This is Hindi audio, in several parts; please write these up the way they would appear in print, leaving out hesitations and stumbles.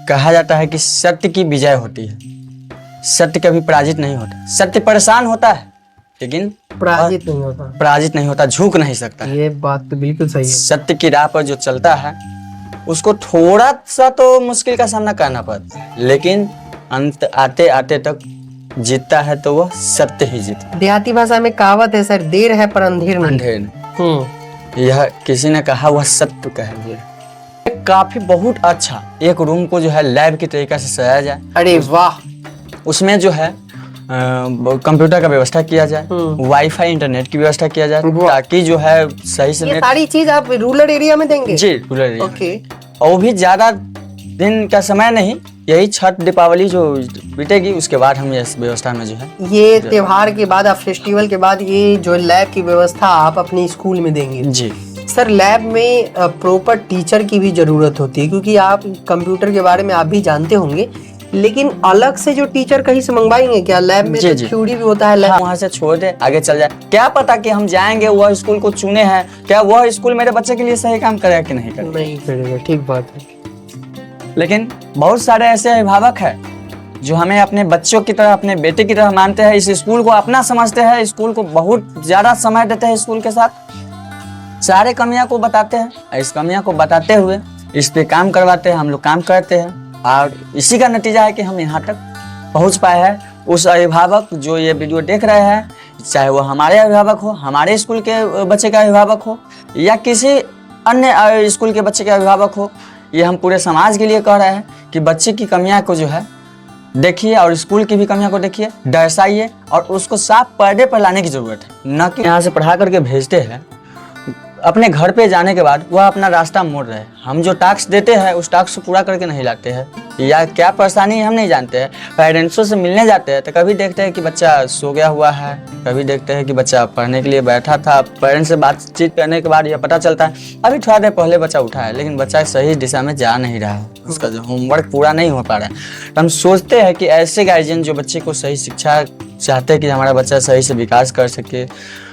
कहा जाता है कि सत्य की विजय होती है, सत्य कभी पराजित नहीं होता। सत्य परेशान होता है लेकिन पराजित नहीं होता, झुक नहीं सकता। ये बात तो बिल्कुल सही है। सत्य की राह पर जो चलता है उसको थोड़ा सा तो मुश्किल का सामना करना पड़ता है, लेकिन अंत आते आते तक जीतता है तो वह सत्य ही जीतता। देहाती भाषा में कहावत है सर, देर है पर अंधेर नहीं। अंधेर यह किसी ने कहा, वह सत्य कहेंगे। काफी बहुत अच्छा एक रूम को जो है लैब की तरीका से सजाया जाए। अरे वाह। उसमें जो है कंप्यूटर का व्यवस्था किया जाए, वाईफाई इंटरनेट की व्यवस्था किया जाए, ताकि जो है सही से ये सारी चीज आप रूरल एरिया में देंगे? जी, रूरल एरिया। ओके। और वो भी ज्यादा दिन का समय नहीं, यही छठ दीपावली जो बीतेगी उसके बाद हम इस व्यवस्था में जो है ये त्योहार के बाद, आप फेस्टिवल के बाद ये जो लैब की व्यवस्था आप अपने स्कूल में देंगे? जी सर, लैब में प्रॉपर टीचर की भी जरूरत होती है, क्योंकि आप कंप्यूटर के बारे में आप भी जानते होंगे, लेकिन अलग से जो टीचर कहीं से मंगवाएंगे क्या? लैब में तो थ्योरी भी होता है, लैब वहाँ से छोड़ दे आगे चल जाए। क्या पता कि हम जाएंगे वह स्कूल को चुने हैं, क्या वह स्कूल मेरे बच्चे के लिए सही काम करेगा कि नहीं करेगा? नहीं करेगा, ठीक बात है। लेकिन बहुत सारे ऐसे अभिभावक हैं जो हमें अपने बच्चों की तरह, अपने बेटे की तरह मानते हैं, इस स्कूल को अपना समझते हैं, स्कूल को बहुत ज्यादा समय देते हैं, स्कूल के साथ सारे कमियां को बताते हैं। इस कमियां को बताते हुए इस पे काम करवाते हैं, हम लोग काम करते हैं, और इसी का नतीजा है कि हम यहाँ तक पहुँच पाए हैं। उस अभिभावक जो ये वीडियो देख रहे हैं, चाहे वो हमारे अभिभावक हो, हमारे स्कूल के बच्चे का अभिभावक हो, या किसी अन्य स्कूल के बच्चे के अभिभावक हो, ये हम पूरे समाज के लिए कह रहे हैं कि बच्चे की कमियां को जो है देखिए, और स्कूल की भी कमियां को देखिए, दर्शाइए, और उसको साफ पर्दे पर लाने की जरूरत है। न कि यहाँ से पढ़ा करके भेजते हैं, अपने घर पे जाने के बाद वह अपना रास्ता मोड़ रहे हैं। हम जो टास्क देते हैं उस टास्क को पूरा करके नहीं लाते हैं, या क्या परेशानी हम नहीं जानते हैं। पेरेंट्सों से मिलने जाते हैं तो कभी देखते हैं कि बच्चा सो गया हुआ है, कभी देखते हैं कि बच्चा पढ़ने के लिए बैठा था। पेरेंट्स से बातचीत करने के बाद यह पता चलता है अभी थोड़ा देर पहले बच्चा उठा है, लेकिन बच्चा सही दिशा में जा नहीं रहा है, उसका जो होमवर्क पूरा नहीं हो पा रहा है। तो हम सोचते हैं कि ऐसे गार्जियन जो बच्चे को सही शिक्षा चाहते हैं कि हमारा बच्चा सही से विकास कर सके,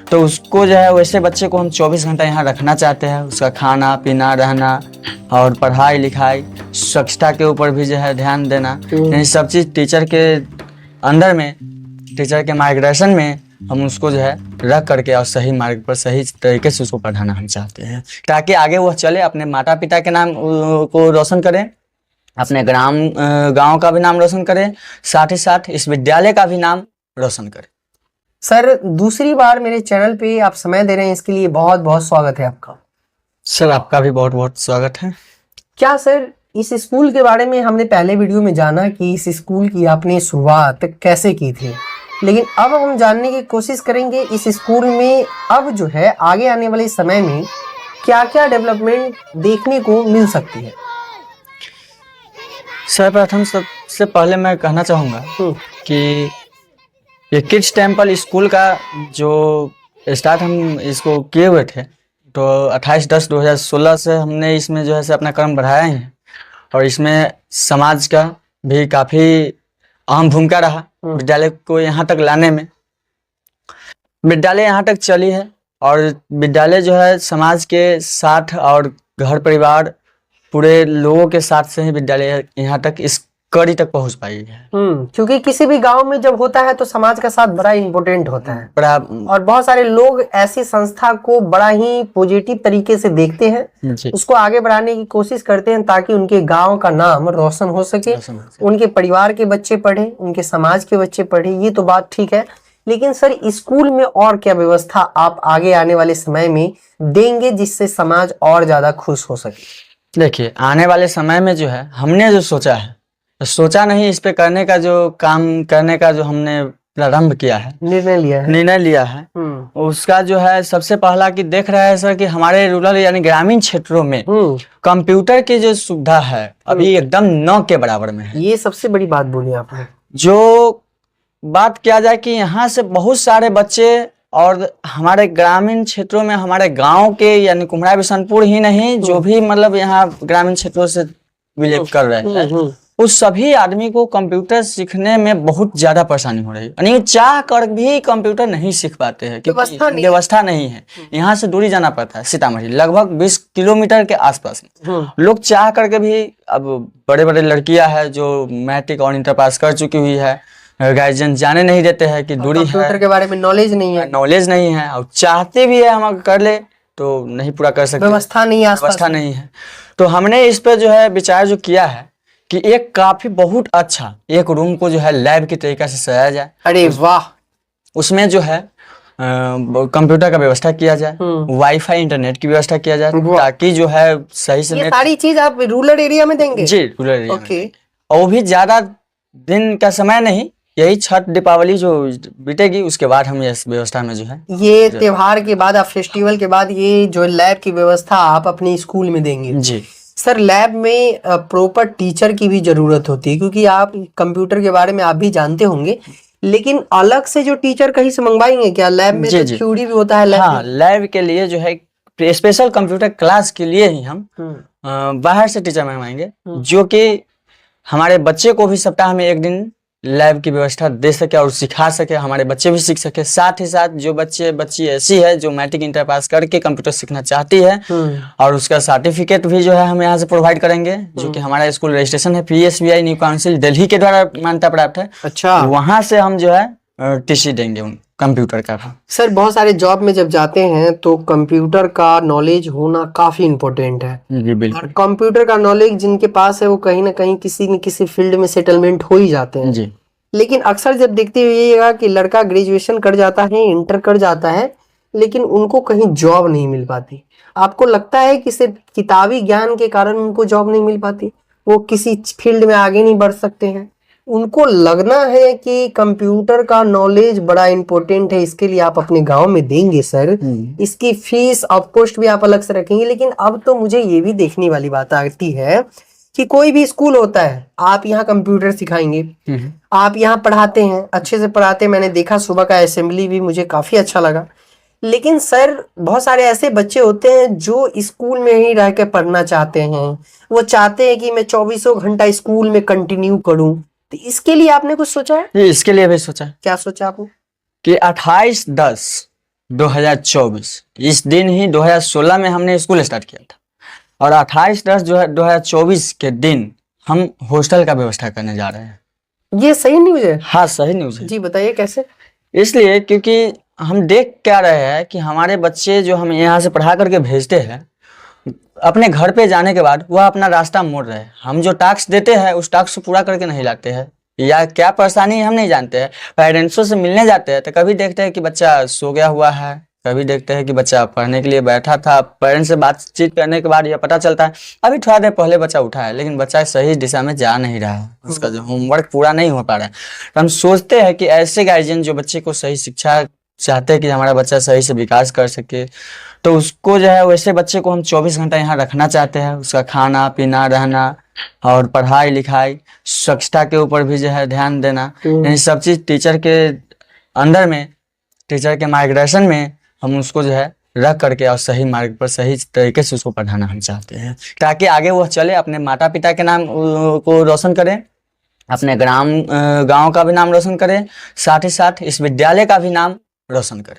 तो उसको जो है वैसे बच्चे को हम 24 घंटा यहाँ रखना चाहते हैं। उसका खाना पीना, रहना और पढ़ाई लिखाई, स्वच्छता के ऊपर भी जो है ध्यान देना, यानी सब चीज़ टीचर के अंदर में, टीचर के मार्गदर्शन में हम उसको जो है रख करके और सही मार्ग पर सही तरीके से उसको पढ़ाना हम चाहते हैं, ताकि आगे वह चले, अपने माता पिता के नाम को रोशन करें, अपने गाँव का भी नाम रोशन करें, साथ ही साथ इस विद्यालय का भी नाम रोशन करें। सर, दूसरी बार मेरे चैनल पे आप समय दे रहे हैं, इसके लिए बहुत बहुत स्वागत है आपका। सर, आपका भी बहुत बहुत स्वागत है। क्या सर, इस स्कूल के बारे में हमने पहले वीडियो में जाना कि इस स्कूल की आपने शुरुआत कैसे की थी, लेकिन अब हम जानने की कोशिश करेंगे इस स्कूल में अब जो है आगे आने वाले समय में क्या क्या डेवलपमेंट देखने को मिल सकती है। सर, प्रथम सबसे पहले मैं कहना चाहूँगा कि ये किड्स टेम्पल स्कूल का जो स्टार्ट हम इसको किए हुए थे, तो 28/10/2016 से हमने इसमें जो है अपना कर्म बढ़ाया है, और इसमें समाज का भी काफ़ी अहम भूमिका रहा विद्यालय को यहाँ तक लाने में। विद्यालय यहाँ तक चली है, और विद्यालय जो है समाज के साथ और घर परिवार पूरे लोगों के साथ से ही विद्यालय यहाँ तक इस कड़ी तक पहुंच पाई है। क्योंकि किसी भी गांव में जब होता है तो समाज का साथ बड़ा इम्पोर्टेंट होता है, और बहुत सारे लोग ऐसी संस्था को बड़ा ही पॉजिटिव तरीके से देखते हैं, उसको आगे बढ़ाने की कोशिश करते हैं, ताकि उनके गांव का नाम रोशन हो सके, उनके परिवार के बच्चे पढ़े, उनके समाज के बच्चे पढ़े। ये तो बात ठीक है, लेकिन सर स्कूल में और क्या व्यवस्था आप आगे आने वाले समय में देंगे जिससे समाज और ज्यादा खुश हो सके? देखिए, आने वाले समय में जो है हमने जो सोचा नहीं, इस पे करने का, जो काम करने का जो हमने प्रारंभ किया है, निर्णय लिया है, उसका जो है सबसे पहला कि देख रहा है सर कि हमारे रूरल यानी ग्रामीण क्षेत्रों में कंप्यूटर की जो सुविधा है अभी एकदम न के बराबर में है। ये सबसे बड़ी बात बोली आपने। जो बात किया जाए कि यहाँ से बहुत सारे बच्चे, और हमारे ग्रामीण क्षेत्रों में हमारे गांव के यानी कुम्हरा बिशनपुर ही नहीं, जो भी मतलब यहाँ ग्रामीण क्षेत्रों से बिलीव कर रहे हैं, उस सभी आदमी को कंप्यूटर सीखने में बहुत ज्यादा परेशानी हो रही है, यानी चाह कर भी कंप्यूटर नहीं सीख पाते हैं क्योंकि व्यवस्था नहीं है। यहाँ से दूरी जाना पड़ता है, सीतामढ़ी लगभग 20 किलोमीटर के आसपास में। लोग चाह करके भी, अब बड़े बड़े लड़कियां हैं जो मैट्रिक और इंटर पास कर चुकी हुई है, गार्जियन जाने नहीं देते हैं कि दूरी है, कंप्यूटर के बारे में नॉलेज नहीं है, और चाहते भी है हम कर ले तो नहीं पूरा कर सकते, व्यवस्था नहीं है। तो हमने इस पर जो है विचार जो किया है कि एक काफी बहुत अच्छा एक रूम को जो है लैब की तरीका से सजाया जाए। अरे वाह! उसमें जो है कंप्यूटर का व्यवस्था किया जाए, वाईफाई इंटरनेट की व्यवस्था किया जाए, ताकि जो है सही से ये सारी चीज आप रूरल एरिया में देंगे? जी, रूरल एरिया में। और वो भी ज्यादा दिन का समय नहीं, यही छठ दीपावली जो बीतेगी उसके बाद हम इस व्यवस्था में जो है ये त्योहार के बाद, आप फेस्टिवल के बाद ये जो लैब की व्यवस्था आप अपने स्कूल में देंगे? जी सर, लैब में प्रॉपर टीचर की भी जरूरत होती है, क्योंकि आप कंप्यूटर के बारे में आप भी जानते होंगे, लेकिन अलग से जो टीचर कहीं से मंगवाएंगे क्या? लैब में तो थ्योरी भी होता है। हाँ, लैब के लिए जो है स्पेशल कंप्यूटर क्लास के लिए ही हम बाहर से टीचर मंगवाएंगे, जो कि हमारे बच्चे को भी सप्ताह में एक दिन लैब की व्यवस्था दे सके और सिखा सके, हमारे बच्चे भी सीख सके। साथ ही साथ जो बच्ची ऐसी है जो मैट्रिक इंटर पास करके कंप्यूटर सीखना चाहती है और उसका सर्टिफिकेट भी जो है हम यहाँ से प्रोवाइड करेंगे, जो कि हमारा स्कूल रजिस्ट्रेशन है PSBI न्यू काउंसिल दिल्ली के द्वारा मान्यता प्राप्त है। अच्छा, वहां से हम जो है TC देंगे उन कंप्यूटर का। सर, बहुत सारे जॉब में जब जाते हैं तो कंप्यूटर का नॉलेज होना काफी इम्पोर्टेंट है। जी बिल्कुल। और कंप्यूटर का नॉलेज जिनके पास है वो कहीं ना कहीं किसी न किसी फील्ड में सेटलमेंट हो ही जाते हैं। जी। लेकिन अक्सर जब देखते हुए कि लड़का ग्रेजुएशन कर जाता है, इंटर कर जाता है, लेकिन उनको कहीं जॉब नहीं मिल पाती। आपको लगता है कि सिर्फ किताबी ज्ञान के कारण उनको जॉब नहीं मिल पाती, वो किसी फील्ड में आगे नहीं बढ़ सकते हैं? उनको लगना है कि कंप्यूटर का नॉलेज बड़ा इंपॉर्टेंट है, इसके लिए आप अपने गांव में देंगे सर, इसकी फीस ऑफ कोस्ट भी आप अलग से रखेंगे। लेकिन अब तो मुझे ये भी देखने वाली बात आती है कि कोई भी स्कूल होता है, आप यहाँ कंप्यूटर सिखाएंगे, आप यहाँ पढ़ाते हैं, अच्छे से पढ़ाते हैं, मैंने देखा सुबह का असेंबली भी मुझे काफी अच्छा लगा। लेकिन सर, बहुत सारे ऐसे बच्चे होते हैं जो स्कूल में ही रह के पढ़ना चाहते हैं, वो चाहते हैं कि मैं 24 घंटा स्कूल में कंटिन्यू करूं। तो इसके लिए आपने कुछ सोचा है? इसके लिए भी सोचा। क्या सोचा आपने? कि 28/10/2024 इस दिन ही 2016 में हमने स्कूल स्टार्ट किया था, और 28/10/2024 के दिन हम हॉस्टल का व्यवस्था करने जा रहे हैं। ये सही न्यूज है? हाँ, सही न्यूज है। जी बताइए कैसे? इसलिए क्योंकि हम देख क्या रहे हैं कि हमारे बच्चे जो हम यहाँ से पढ़ा करके भेजते हैं, अपने घर पे जाने के बाद वह अपना रास्ता मोड़ रहे हैं। हम जो टास्क देते हैं उस टास्क को पूरा करके नहीं लाते हैं, या क्या परेशानी हम नहीं जानते हैं। पेरेंट्सों से मिलने जाते हैं तो कभी देखते हैं कि बच्चा सो गया हुआ है, कभी देखते हैं कि बच्चा पढ़ने के लिए बैठा था, पेरेंट्स से बातचीत करने के बाद यह पता चलता है अभी थोड़ा देर पहले बच्चा उठा है, लेकिन बच्चा सही दिशा में जा नहीं रहा है, उसका जो होमवर्क पूरा नहीं हो पा रहा है। तो हम सोचते हैं कि ऐसे गार्जियन जो बच्चे को सही शिक्षा चाहते हैं कि हमारा बच्चा सही से विकास कर सके, तो उसको जो है वैसे बच्चे को हम 24 घंटा यहाँ रखना चाहते हैं। उसका खाना पीना, रहना और पढ़ाई लिखाई, स्वच्छता के ऊपर भी जो है ध्यान देना, इन सब चीज टीचर के अंदर में, टीचर के मार्गदर्शन में हम उसको जो है रख करके और सही मार्ग पर सही तरीके से उसको पढ़ाना हम चाहते हैं, ताकि आगे वो चले, अपने माता पिता के नाम को रोशन करें, अपने गांव का भी नाम रोशन करें, साथ ही साथ इस विद्यालय का भी नाम रोशन करें।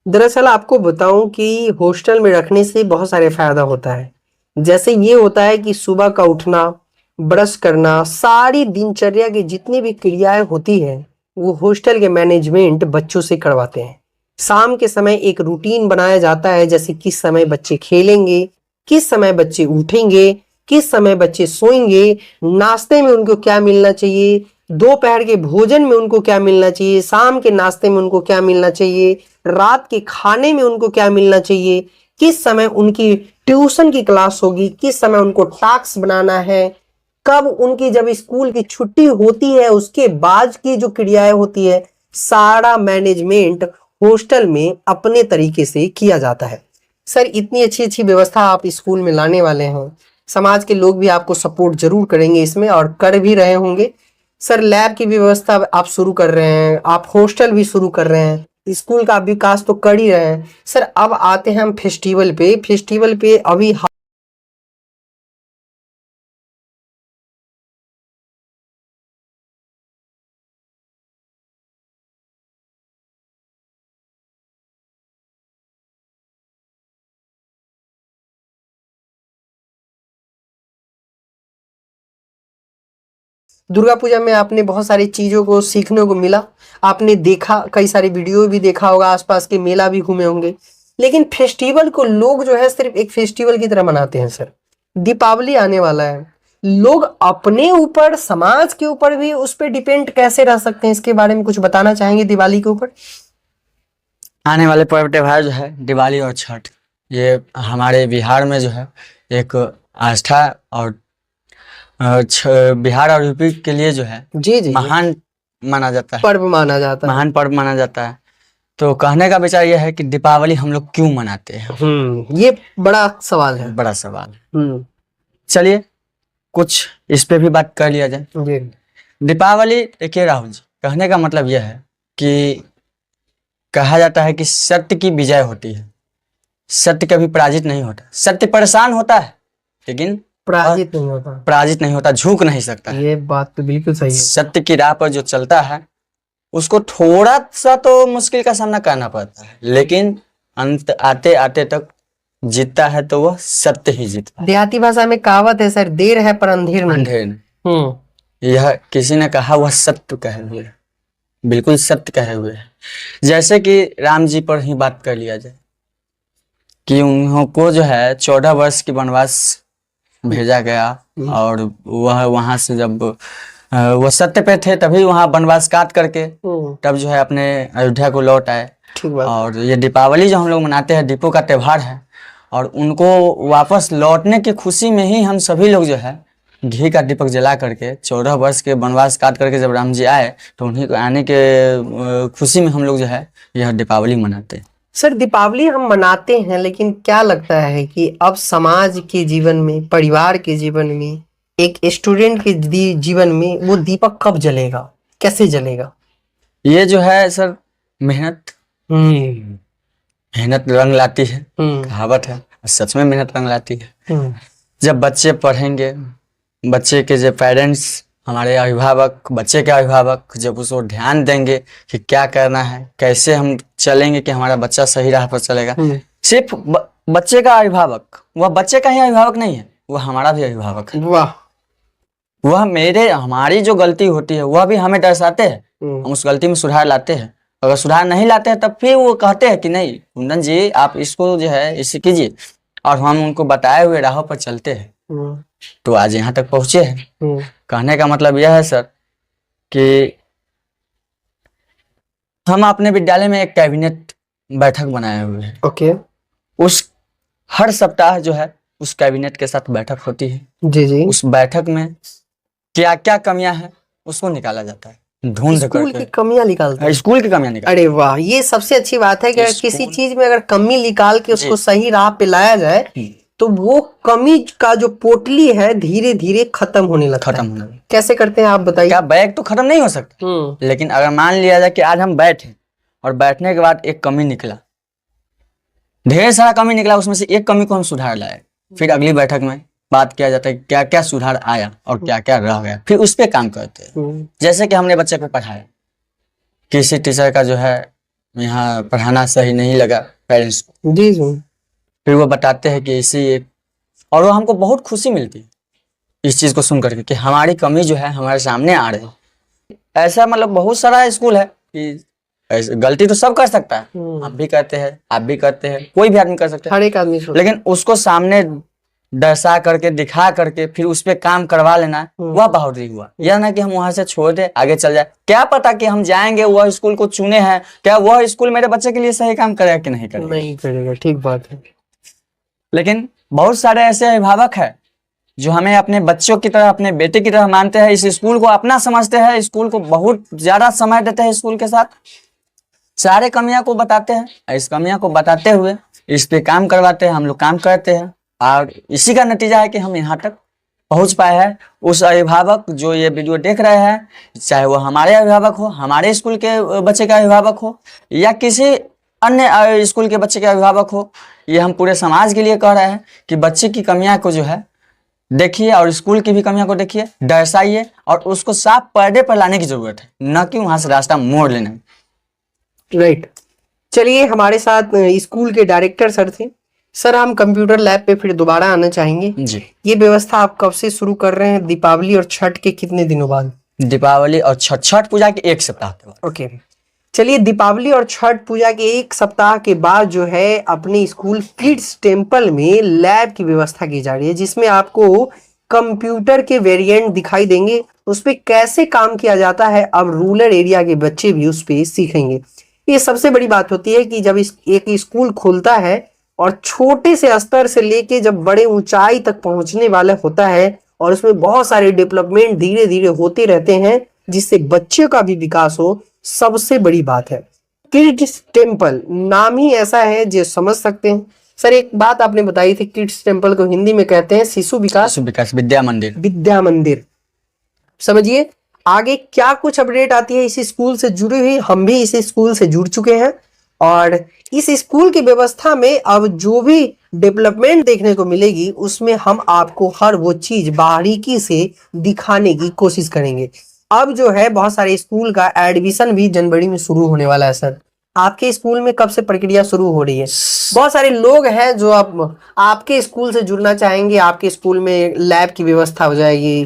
दरअसल आपको बताऊं कि हॉस्टल में रखने से बहुत सारे फायदा होता है। जैसे ये होता है कि सुबह का उठना, ब्रश करना, सारी दिनचर्या की जितनी भी क्रियाएं होती है वो हॉस्टल के मैनेजमेंट बच्चों से करवाते हैं। शाम के समय एक रूटीन बनाया जाता है, जैसे किस समय बच्चे खेलेंगे, किस समय बच्चे उठेंगे, किस समय बच्चे सोएंगे, नाश्ते में उनको क्या मिलना चाहिए, दोपहर के भोजन में उनको क्या मिलना चाहिए, शाम के नाश्ते में उनको क्या मिलना चाहिए, रात के खाने में उनको क्या मिलना चाहिए, किस समय उनकी ट्यूशन की क्लास होगी, किस समय उनको टास्क बनाना है, कब उनकी जब स्कूल की छुट्टी होती है उसके बाद की जो क्रियाएं होती है, सारा मैनेजमेंट हॉस्टल में अपने तरीके से किया जाता है। सर, इतनी अच्छी अच्छी व्यवस्था आप स्कूल में लाने वाले हैं, समाज के लोग भी आपको सपोर्ट जरूर करेंगे इसमें, और कर भी रहे होंगे। सर, लैब की व्यवस्था आप शुरू कर रहे हैं, आप हॉस्टल भी शुरू कर रहे हैं, स्कूल का विकास तो कर ही रहे हैं। सर, अब आते हैं हम फेस्टिवल पे अभी दुर्गा पूजा में आपने बहुत सारी चीजों को सीखने को मिला, आपने देखा, कई सारी वीडियो भी देखा होगा, आसपास के मेला भी घूमे होंगे, लेकिन फेस्टिवल को लोग जो है सिर्फ एक फेस्टिवल की तरह मनाते हैं। सर दीपावली आने वाला है, लोग अपने ऊपर, समाज के ऊपर भी उस पर डिपेंड कैसे रह सकते हैं, इसके बारे में कुछ बताना चाहेंगे दिवाली के ऊपर? आने वाले पर्व त्योहार जो है दिवाली और छठ, ये हमारे बिहार में जो है एक आस्था और बिहार और यूपी के लिए जो है जी जी महान माना जाता है, पर्व माना जाता है, महान पर्व माना जाता है। तो कहने का विचार यह है कि दीपावली हम लोग क्यों मनाते हैं, ये बड़ा सवाल है, बड़ा सवाल है। चलिए कुछ इस पे भी बात कर लिया जाए। जी। दीपावली देखिए राहुल जी, कहने का मतलब यह है कि कहा जाता है कि सत्य की विजय होती है, सत्य कभी पराजित नहीं होता। सत्य परेशान होता है लेकिन पराजित नहीं होता, पराजित नहीं होता, झुक नहीं सकता। ये बात तो बिल्कुल सही है। सत्य की राह पर जो चलता है उसको थोड़ा सा तो मुश्किल का सामना करना पड़ता है, लेकिन अंत आते आते तक जीतता है तो वह सत्य ही जीतता है। देहाती भाषा में कहावत है सर, देर है पर अंधेर नहीं। अंधेर नहीं। यह किसी ने कहा, वह सत्य कहे हुए है, बिल्कुल सत्य कहे हुए है। जैसे कि राम जी पर ही बात कर लिया जाए कि उनको जो है 14 वर्ष की वनवास भेजा गया, और वह वहां से जब वह सत्य पे थे तभी वहां वनवास काट करके तब जो है अपने अयोध्या को लौट आए। और ये दीपावली जो हम लोग मनाते हैं, दीपों का त्योहार है, और उनको वापस लौटने की खुशी में ही हम सभी लोग जो है घी का दीपक जला करके 14 वर्ष के वनवास काट करके जब राम जी आए तो उन्हीं को आने के खुशी में हम लोग जो है यह दीपावली मनाते हैं। सर दीपावली हम मनाते हैं, लेकिन क्या लगता है कि अब समाज के जीवन में, परिवार के जीवन में, एक स्टूडेंट के जीवन में वो दीपक कब जलेगा, कैसे जलेगा? ये जो है सर मेहनत, मेहनत रंग लाती है, कहावत है, सच में मेहनत रंग लाती है। जब बच्चे पढ़ेंगे, बच्चे के जो पेरेंट्स, हमारे अभिभावक, बच्चे के अभिभावक जब उसको ध्यान देंगे कि क्या करना है, कैसे हम चलेंगे कि हमारा बच्चा सही राह पर चलेगा। सिर्फ बच्चे का अभिभावक, वह बच्चे का ही अभिभावक नहीं है, वह हमारा भी अभिभावक है। वाह। वह हमारी जो गलती होती है वह भी हमें दर्शाते हैं, हम उस गलती में सुधार लाते हैं। अगर सुधार नहीं लाते हैं तब फिर वो कहते हैं कि नहीं कुंदन जी आप इसको जो है इसे कीजिए, और हम उनको बताए हुए राहों पर चलते हैं तो आज यहाँ तक पहुंचे हैं। कहने का मतलब यह है सर कि हम अपने विद्यालय में एक कैबिनेट बैठक बनाए हुए हैं। ओके। उस हर सप्ताह जो है उस कैबिनेट के साथ बैठक होती है। जी जी। उस बैठक में क्या क्या कमियां हैं उसको निकाला जाता है, ढूंढ स्कूल की कमियां निकालते हैं। स्कूल की कमियां निकाल। अरे वाह, ये सबसे अच्छी बात है कि अगर किसी चीज में अगर कमी निकाल के उसको सही राह पे लाया जाए तो वो कमी का जो पोटली है धीरे धीरे खत्म होने लगता है। कैसे करते हैं आप बताइए? क्या बैग तो खत्म नहीं हो सकता, लेकिन अगर मान लिया जाए कि आज हम बैठे और बैठने के बाद एक कमी निकला, ढेर सारा कमी निकला, उसमें से एक कमी को हम सुधार लाए, फिर अगली बैठक में बात किया जाता है क्या क्या सुधार आया और क्या क्या रह गया, फिर उस पर काम करते हैं। जैसे कि हमने बच्चे को पढ़ाया, किसी टीचर का जो है यहाँ पढ़ाना सही नहीं लगा पेरेंट्स को, जी जी, फिर वो बताते हैं कि इसी, और वो हमको बहुत खुशी मिलती है इस चीज को सुन करके कि हमारी कमी जो है हमारे सामने आ रही है। ऐसा मतलब बहुत सारा स्कूल है कि गलती तो सब कर सकता है, आप भी करते हैं, आप भी करते हैं, कोई भी आदमी कर सकता है, हर एक आदमी, लेकिन उसको सामने दर्शा करके दिखा करके फिर उस पे काम करवा लेना वह बहादुरी हुआ। यह ना कि हम वहां से छोड़ दे आगे चल जाए, क्या पता कि हम जाएंगे वह स्कूल को चुने हैं, क्या वह स्कूल मेरे बच्चे के लिए सही काम करेगा कि नहीं करेगा, नहीं करेगा, ठीक बात है। लेकिन बहुत सारे ऐसे अभिभावक है जो हमें अपने बच्चों की तरह, अपने बेटे की तरह मानते हैं, इस स्कूल को अपना समझते हैं, स्कूल को बहुत ज्यादा समय देते हैं, स्कूल के साथ सारे कमियां को बताते हैं, इस कमियां को बताते हुए इस पे काम करवाते हैं, हम लोग काम करते हैं, और इसी का नतीजा है कि हम यहाँ तक पहुंच पाए हैं। उस अभिभावक जो ये वीडियो देख रहे हैं, चाहे वो हमारे अभिभावक हो, हमारे स्कूल के बच्चे का अभिभावक हो, या किसी अन्य स्कूल के बच्चे का अभिभावक हो, ये हम पूरे समाज के लिए कह रहे हैं कि बच्चे की कमियां को जो है देखिए और स्कूल की भी कमियां को देखिए, दर्शाइए और उसको साफ पर्दे पर लाने की जरूरत है, न कि वहां से रास्ता मोड़ लेना। राइट। चलिए, हमारे साथ स्कूल के डायरेक्टर सर थे। सर, हम कंप्यूटर लैब पे फिर दोबारा आना चाहेंगे जी। ये व्यवस्था आप कब से शुरू कर रहे हैं? दीपावली और छठ के कितने दिनों बाद? दीपावली और छठ पूजा के एक सप्ताह के बाद। ओके, चलिए दीपावली और छठ पूजा के एक सप्ताह के बाद जो है अपने स्कूल किड्स टेम्पल में लैब की व्यवस्था की जा रही है, जिसमें आपको कंप्यूटर के वेरिएंट दिखाई देंगे। उस पर कैसे काम किया जाता है अब रूरल एरिया के बच्चे भी उस पर सीखेंगे। ये सबसे बड़ी बात होती है कि जब एक स्कूल खुलता है और छोटे से स्तर से लेके जब बड़े ऊंचाई तक पहुंचने वाला होता है और उसमें बहुत सारे डेवलपमेंट धीरे धीरे होते रहते हैं जिससे बच्चे का भी विकास हो, सबसे बड़ी बात है। किड्स टेम्पल नाम ही ऐसा है जो समझ सकते हैं। सर एक बात आपने बताई थी, किड्स टेम्पल को हिंदी में कहते हैं शिशु विकास विद्या मंदिर। विद्या मंदिर। समझिए आगे क्या कुछ अपडेट आती है इस स्कूल से जुड़ी हुई। हम भी इस स्कूल से जुड़ चुके हैं और इस स्कूल की व्यवस्था में अब जो भी डेवलपमेंट देखने को मिलेगी उसमें हम आपको हर वो चीज बारीकी से दिखाने की कोशिश करेंगे। अब जो है बहुत सारे स्कूल का एडमिशन भी जनवरी में शुरू होने वाला है। सर आपके स्कूल में कब से प्रक्रिया शुरू हो रही है? बहुत सारे लोग हैं जो अब आपके स्कूल से जुड़ना चाहेंगे। आपके स्कूल में लैब की व्यवस्था हो जाएगी,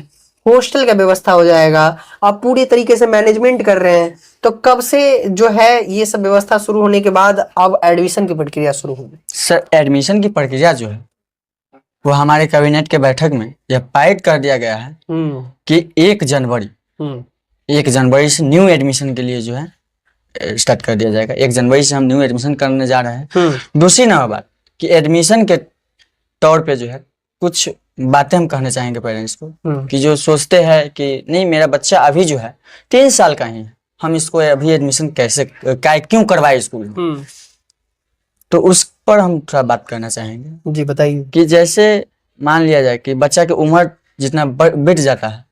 हॉस्टल का व्यवस्था हो जाएगा, आप पूरी तरीके से मैनेजमेंट कर रहे हैं, तो कब से जो है ये सब व्यवस्था शुरू होने के बाद अब एडमिशन की प्रक्रिया शुरू होगी? सर एडमिशन की प्रक्रिया जो है वो हमारे कैबिनेट के बैठक में यह पारित कर दिया गया है कि 1 जनवरी से न्यू एडमिशन के लिए जो है स्टार्ट कर दिया जाएगा। 1 जनवरी से हम न्यू एडमिशन करने जा रहे हैं। दूसरी नंबर बात कि एडमिशन के तौर पे जो है कुछ बातें हम कहना चाहेंगे पेरेंट्स को कि जो सोचते हैं कि नहीं मेरा बच्चा अभी जो है 3 साल का ही है, हम इसको अभी एडमिशन कैसे क्यों करवाए स्कूल में, तो उस पर हम थोड़ा बात करना चाहेंगे। जी बताइए। कि जैसे मान लिया जाए कि बच्चा की उम्र जितना बढ़ जाता है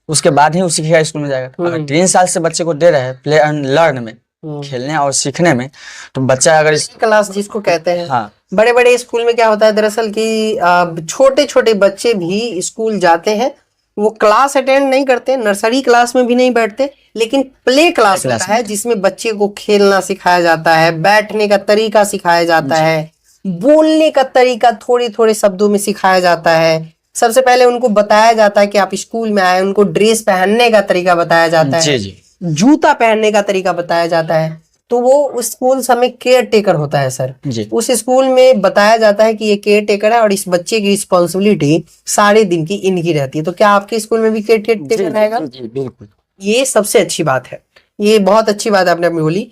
उसके बाद ही उसी के स्कूल में जाएगा। अगर 3 साल से बच्चे को दे रहे हैं प्ले एंड लर्न में, खेलने और सीखने में, तो बच्चा अगर इस क्लास जिसको कहते हैं, हाँ बड़े बड़े स्कूल में क्या होता है दरअसल कि छोटे छोटे बच्चे भी स्कूल जाते हैं, वो क्लास अटेंड नहीं करते, नर्सरी क्लास में भी नहीं बैठते, लेकिन प्ले क्लास होता है जिसमें बच्चे को खेलना सिखाया जाता है, बैठने का तरीका सिखाया जाता है, बोलने का तरीका थोड़े थोड़े शब्दों में सिखाया जाता है। सबसे पहले उनको बताया जाता है कि आप स्कूल में आए, उनको ड्रेस पहनने का तरीका बताया जाता है, जूता पहनने का तरीका बताया जाता है। तो वो उस स्कूल समय केयर टेकर होता है सर। उस स्कूल में बताया जाता है कि ये केयर टेकर है और इस बच्चे की रिस्पॉन्सिबिलिटी सारे दिन की इनकी रहती है। तो क्या आपके स्कूल में भी केयर टेकर रहेगा? बिल्कुल, ये सबसे अच्छी बात है, ये बहुत अच्छी बात आपने अपनी बोली।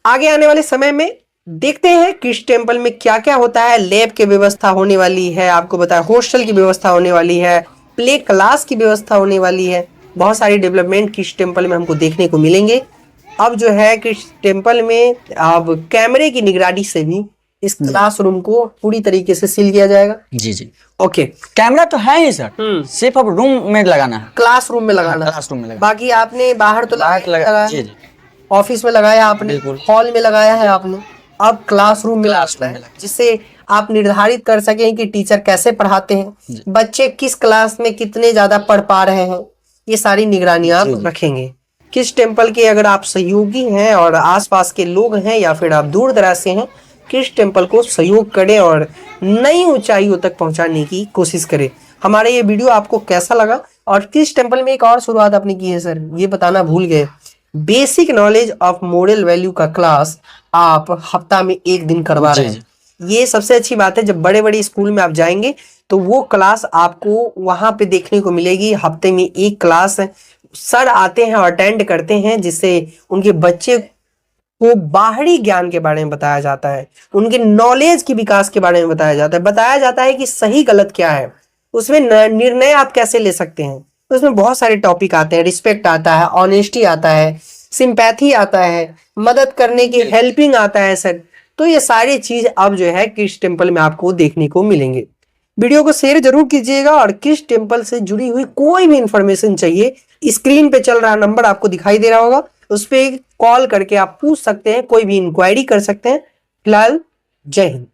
आगे आने वाले समय में देखते हैं किड्स टेम्पल में क्या क्या होता है। लैब की व्यवस्था होने वाली है, आपको बताया हॉस्टल की व्यवस्था होने वाली है, प्ले क्लास की व्यवस्था होने वाली है, बहुत सारी डेवलपमेंट किड्स टेम्पल में हमको देखने को मिलेंगे। अब जो है किड्स टेम्पल में अब कैमरे की निगरानी से भी इस क्लासरूम को पूरी तरीके से सील किया जाएगा। जी ओके, कैमरा तो है ही सर, सिर्फ अब रूम में लगाना है, क्लासरूम में लगाना, क्लासरूम में लगाना। बाकी आपने बाहर तो लगाया, जी ऑफिस में लगाया आपने, हॉल में लगाया है आपने, अब क्लासरूम में लगाना है, जिससे आप निर्धारित कर सकें कि टीचर कैसे पढ़ाते हैं, बच्चे किस क्लास में कितने ज्यादा पढ़ पा रहे हैं, ये सारी निगरानी आप रखेंगे। किड्स टेम्पल के अगर आप सहयोगी हैं और आसपास के लोग हैं या फिर आप दूर दराज से हैं, किड्स टेम्पल को सहयोग करें और नई ऊंचाइयों तक पहुंचाने की कोशिश करें। हमारे ये वीडियो आपको कैसा लगा? और किड्स टेम्पल में एक और शुरुआत आपने की है सर, ये बताना भूल गए, basic knowledge of moral value का क्लास आप हफ्ता में 1 दिन करवा रहे हैं। ये सबसे अच्छी बात है। जब बड़े बड़े स्कूल में आप जाएंगे तो वो क्लास आपको वहां पे देखने को मिलेगी। हफ्ते में 1 क्लास सर आते हैं और अटेंड करते हैं, जिससे उनके बच्चे को बाहरी ज्ञान के बारे में बताया जाता है, उनके नॉलेज की विकास के बारे में बताया जाता है कि सही गलत क्या है, उसमें निर्णय आप कैसे ले सकते हैं। उसमें बहुत सारे टॉपिक आते हैं, रिस्पेक्ट आता है, ऑनेस्टी आता है, सिंपैथी आता है, मदद करने की हेल्पिंग आता है सर। तो ये सारी चीज अब जो है किड्स टेम्पल में आपको देखने को मिलेंगे। वीडियो को शेयर जरूर कीजिएगा और किड्स टेम्पल से जुड़ी हुई कोई भी इंफॉर्मेशन चाहिए, स्क्रीन पे चल रहा नंबर आपको दिखाई दे रहा होगा, उस पर कॉल करके आप पूछ सकते हैं, कोई भी इंक्वायरी कर सकते हैं। फिलहाल जय हिंद।